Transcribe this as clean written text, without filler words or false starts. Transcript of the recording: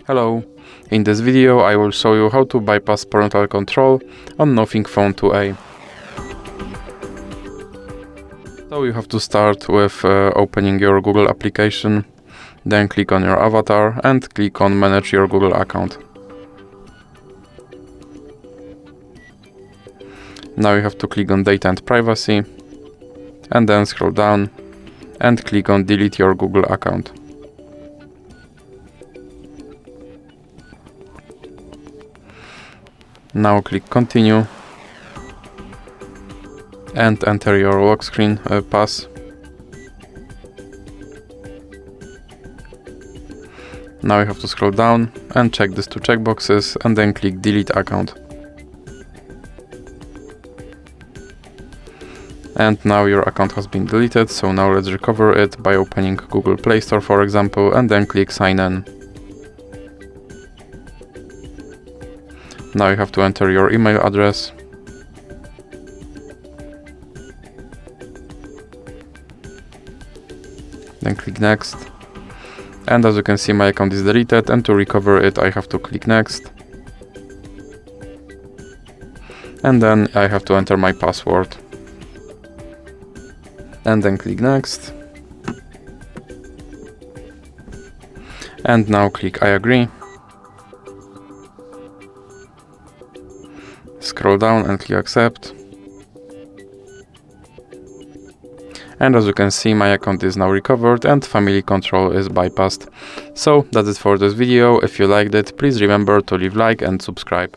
Hello, in this video I will show you how to bypass parental control on Nothing Phone 2a. So you have to start with opening your Google application, then click on your avatar and click on Manage your Google account. Now you have to click on Data and Privacy and then scroll down and click on Delete your Google account. Now click Continue and enter your lock screen pass. Now you have to scroll down and check these two checkboxes and then click Delete account. And now your account has been deleted, so now let's recover it by opening Google Play Store, for example, and then click Sign In. Now you have to enter your email address. Then click Next. And as you can see, my account is deleted, and to recover it I have to click Next. And then I have to enter my password. And then click Next. And now click I agree. Scroll down and click Accept. And as you can see, my account is now recovered and family control is bypassed. So that's it for this video. If you liked it, please remember to leave a like and subscribe.